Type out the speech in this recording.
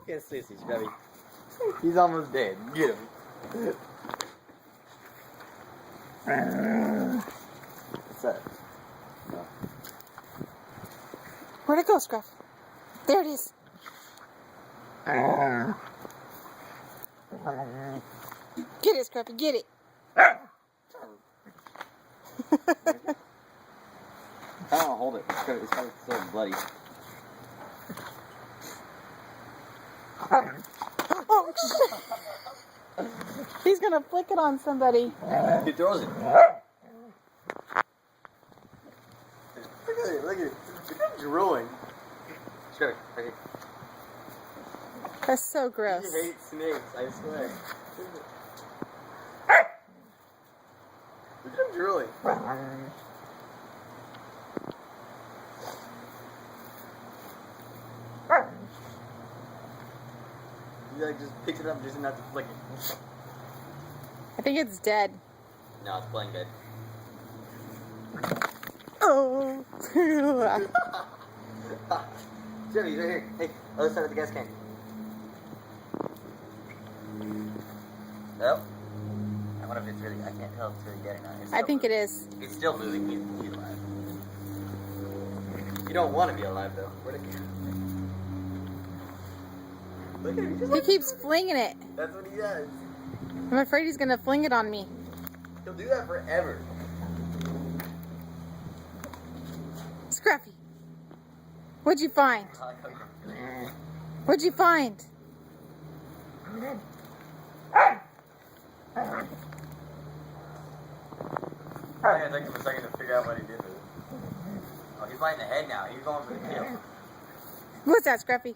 Yes, Sissy, Scrubby. He's almost dead. Get him. What's that? No. Where'd it go, Scruff? There it is. Get it, Scruffy, get it. I don't want to hold it. It's probably still bloody. Oh, shit. He's gonna flick it on somebody. He throws it. Look at it. Look at it. Look at it drooling. Sure. Okay. That's so gross. He hates snakes, I swear. Look at him drooling. He like just picks it up just enough to flick it. I think it's dead. No, it's playing dead. Oh. Jimmy, he's right here. Hey, other side of the gas can. Nope. I wonder if it's really, I can't tell if it's really dead or not. I think it is. It's still moving. He's alive. You don't want to be alive, though. Where'd it go? Look at him. He keeps flinging it. That's what he does. I'm afraid he's gonna fling it on me. He'll do that forever. Scruffy, what'd you find? What'd you find? It took him a second to figure out what he did with it. Oh, he's biting the head now. He's going for the kill. What's that, Scruffy?